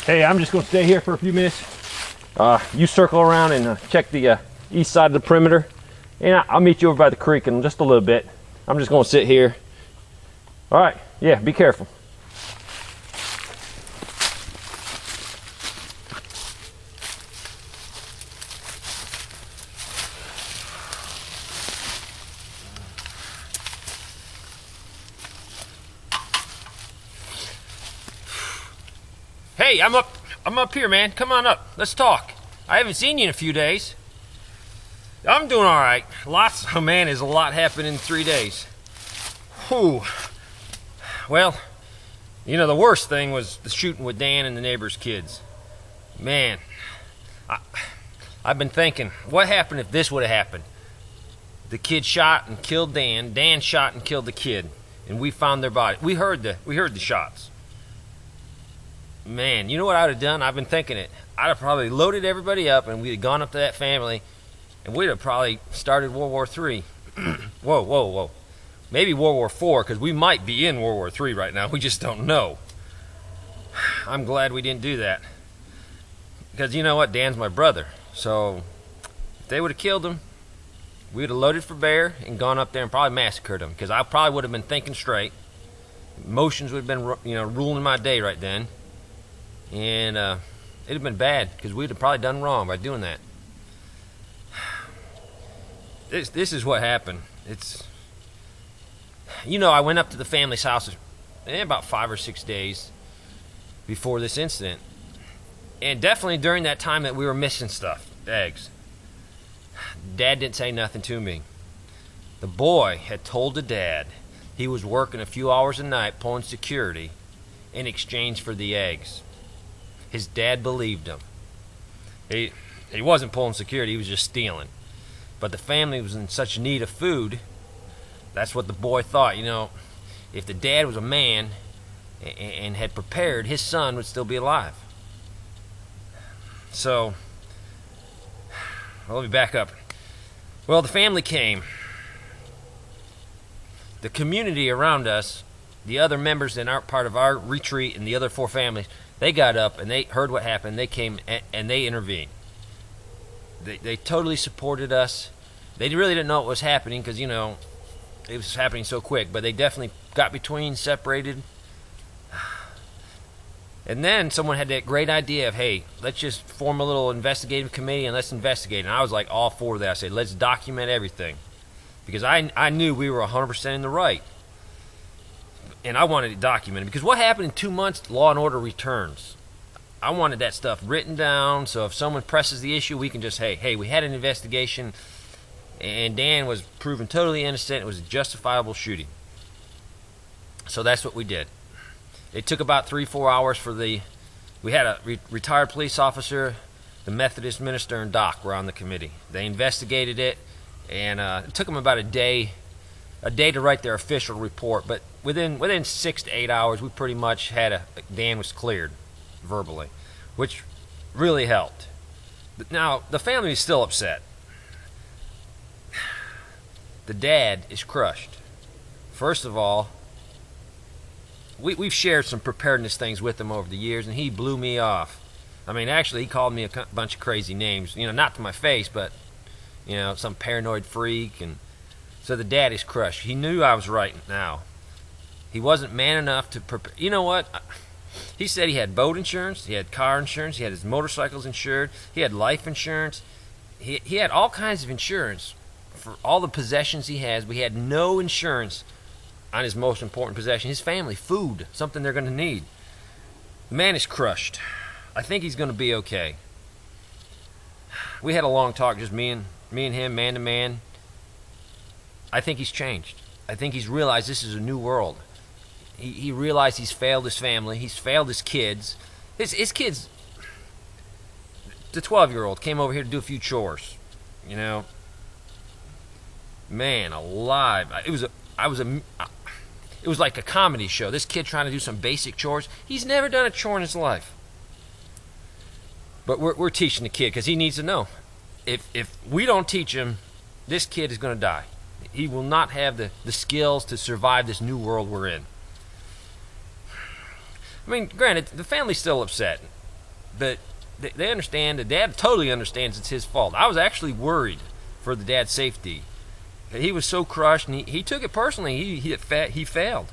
Hey, I'm just going to stay here for a few minutes. You circle around and check the east side of the perimeter, and I'll meet you over by the creek in just a little bit. I'm just going to sit here. All right, yeah, be careful. Hey, I'm up here, man. Come on up. Let's talk. I haven't seen you in a few days. I'm doing all right. Oh man, there's a lot happened in 3 days. Whew. Well, you know, the worst thing was the shooting with Dan and the neighbor's kids. Man, I've been thinking, what happened if this would have happened? The kid shot and killed Dan. Dan shot and killed the kid, and we found their body. We heard the shots. Man, you know what I would have done? I've been thinking it. I'd have probably loaded everybody up, and we'd have gone up to that family, and we'd have probably started World War III. Whoa. Maybe World War IV, because we might be in World War III right now. We just don't know. I'm glad we didn't do that. Because you know what? Dan's my brother. So if they would have killed him, we would have loaded for bear and gone up there and probably massacred him. Because I probably would have been thinking straight. Emotions would have been, ruling my day right then. And it'd have been bad, because we'd have probably done wrong by doing that. This is what happened. I went up to the family's house about 5 or 6 days before this incident. And definitely during that time that we were missing stuff, eggs. Dad didn't say nothing to me. The boy had told the dad he was working a few hours a night pulling security in exchange for the eggs. His dad believed him. He wasn't pulling security, he was just stealing. But the family was in such need of food, that's what the boy thought. If the dad was a man and had prepared, his son would still be alive. So, let me back up. Well, the family came. The community around us, the other members that aren't part of our retreat and the other 4 families, they got up and they heard what happened. They came and they intervened. They totally supported us. They really didn't know what was happening because, it was happening so quick. But they definitely got between, separated. And then someone had that great idea of, hey, let's just form a little investigative committee and let's investigate. And I was like all for that. I said, let's document everything. Because I knew we were 100% in the right. And I wanted it documented, because what happened in 2 months, Law and Order returns. I wanted that stuff written down, so if someone presses the issue, we can just, hey, we had an investigation, and Dan was proven totally innocent. It was a justifiable shooting. So that's what we did. It took about 3-4 hours we had a retired police officer, the Methodist minister, and Doc were on the committee. They investigated it, and it took them about a day to write their official report, but within 6 to 8 hours, we pretty much had Dan was cleared verbally, which really helped. But now, the family is still upset. The dad is crushed. First of all, we've shared some preparedness things with him over the years, and he blew me off. I mean, actually, he called me a bunch of crazy names, not to my face, but, some paranoid freak, and so the dad is crushed. He knew I was right now. He wasn't man enough to prepare. You know what? He said he had boat insurance, he had car insurance, he had his motorcycles insured, he had life insurance. He had all kinds of insurance for all the possessions he has, but he had no insurance on his most important possession, his family, food, something they're going to need. The man is crushed. I think he's going to be okay. We had a long talk, just me and him, man to man. I think he's changed. I think he's realized this is a new world. He realized he's failed his family. He's failed his kids. His kids, the 12-year-old came over here to do a few chores. Man alive. It was like a comedy show. This kid trying to do some basic chores. He's never done a chore in his life. But we're teaching the kid because he needs to know. If we don't teach him, this kid is going to die. He will not have the skills to survive this new world we're in. I mean, granted, the family's still upset. but they understand. The dad totally understands it's his fault. I was actually worried for the dad's safety. He was so crushed, and he took it personally. He failed.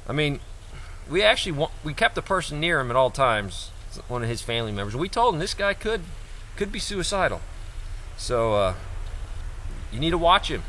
I mean, we kept the person near him at all times, one of his family members. We told him this guy could be suicidal. So you need to watch him.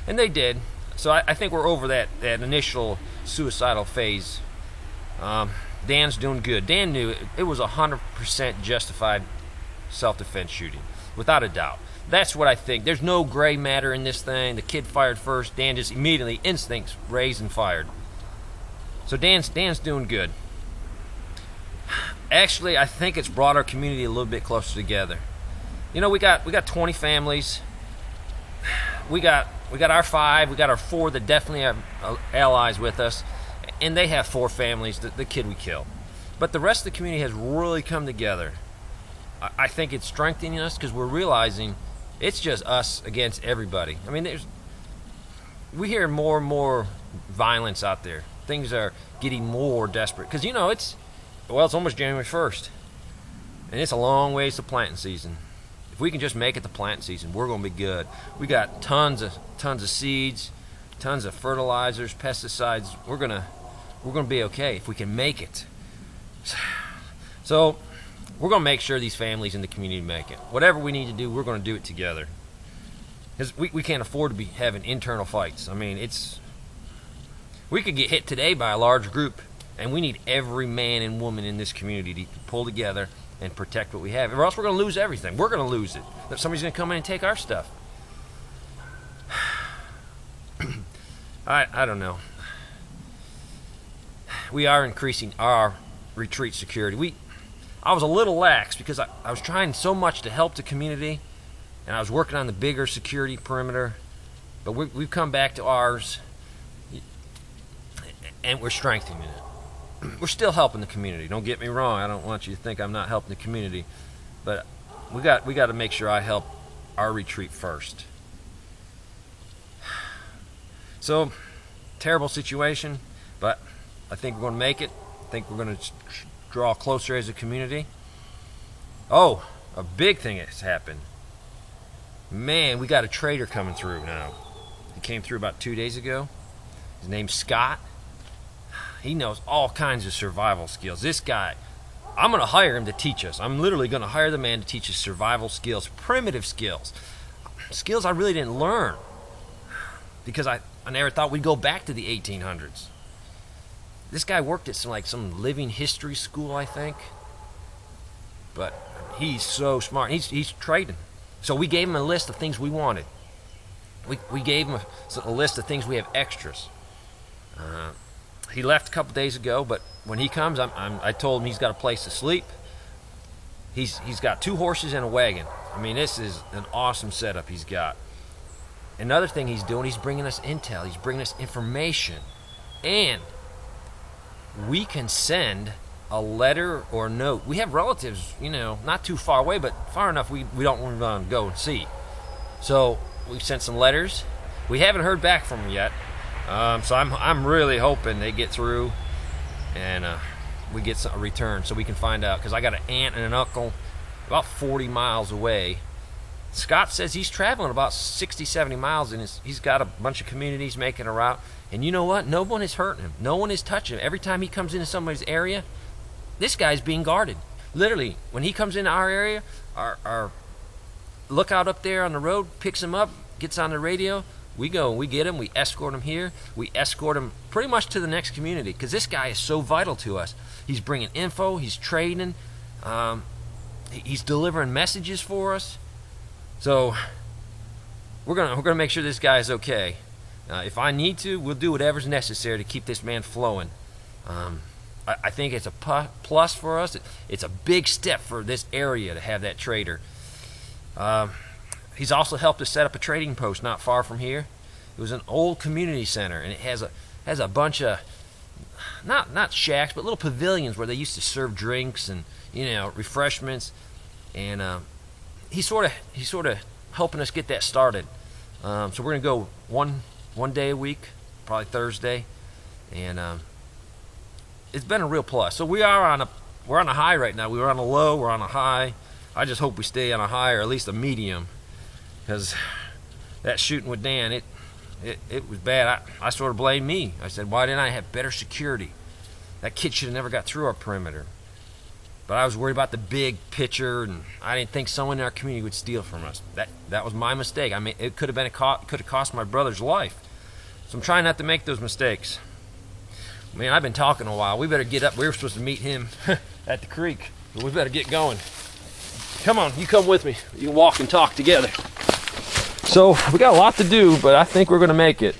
And they did. So I think we're over that initial suicidal phase. Dan's doing good. Dan knew it was 100% justified self-defense shooting, without a doubt. That's what I think. There's no gray matter in this thing. The kid fired first. Dan just immediately, instincts raised and fired. So Dan's doing good. Actually, I think it's brought our community a little bit closer together. You know, we got 20 families. We got our 5. We got our 4 that definitely have allies with us, and they have 4 families. The kid we killed, but the rest of the community has really come together. I think it's strengthening us because we're realizing it's just us against everybody. I mean, we hear more and more violence out there. Things are getting more desperate because it's almost January 1st, and it's a long ways to planting season. If we can just make it to planting season, we're going to be good. We got tons of seeds, tons of fertilizers, pesticides. We're gonna be okay if we can make it. So we're going to make sure these families in the community make it. Whatever we need to do, we're going to do it together. Because we can't afford to be having internal fights. I mean, we could get hit today by a large group, and we need every man and woman in this community to pull together and protect what we have, or else we're going to lose everything. We're going to lose it. Somebody's going to come in and take our stuff. I don't know. We are increasing our retreat security. I was a little lax because I was trying so much to help the community, and I was working on the bigger security perimeter, but we've come back to ours, and we're strengthening it. We're still helping the community. Don't get me wrong. I don't want you to think I'm not helping the community, but we got to make sure I help our retreat first. So, terrible situation, but I think we're going to make it. I think we're going to draw closer as a community. Oh, a big thing has happened. Man, we got a trader coming through now. He came through about 2 days ago. His name's Scott. He knows all kinds of survival skills. This guy, I'm going to hire him to teach us. I'm literally going to hire the man to teach us survival skills, primitive skills. Skills I really didn't learn because I never thought we'd go back to the 1800s. This guy worked at some living history school, I think. But he's so smart. He's trading. So we gave him a list of things we wanted. We gave him a list of things we have extras. He left a couple days ago, but when he comes, I told him he's got a place to sleep. He's got 2 horses and a wagon. I mean, this is an awesome setup he's got. Another thing he's doing, he's bringing us intel. He's bringing us information. And we can send a letter or a note. We have relatives, not too far away, but far enough we don't want to go and see. So we've sent some letters. We haven't heard back from them yet. So I'm really hoping they get through and we get a return so we can find out. Because I got an aunt and an uncle about 40 miles away. Scott says he's traveling about 60, 70 miles, and he's got a bunch of communities making a route. And you know what? No one is hurting him. No one is touching him. Every time he comes into somebody's area, this guy's being guarded. Literally, when he comes into our area, our lookout up there on the road picks him up, gets on the radio. We go and we get him. We escort him here. We escort him pretty much to the next community because this guy is so vital to us. He's bringing info. He's trading. He's delivering messages for us. So we're gonna make sure this guy is okay. If I need to, we'll do whatever's necessary to keep this man flowing. I think it's a plus for us. It's a big step for this area to have that trader. He's also helped us set up a trading post not far from here. It was an old community center, and it has a bunch of not shacks, but little pavilions where they used to serve drinks and refreshments. And he's sort of helping us get that started. So we're gonna go one day a week, probably Thursday, and it's been a real plus. So we are on we're on a high right now. We were on a low, we're on a high. I just hope we stay on a high, or at least a medium, because that shooting with Dan, it was bad. I sort of blamed me. I said, why didn't I have better security? That kid should have never got through our perimeter. But I was worried about the big picture, and I didn't think someone in our community would steal from us. That was my mistake. I mean, it could have cost my brother's life. So I'm trying not to make those mistakes. Man, I've been talking a while. We better get up. We were supposed to meet him at the creek, but we better get going. Come on, you come with me. You can walk and talk together. So we got a lot to do, but I think we're gonna make it.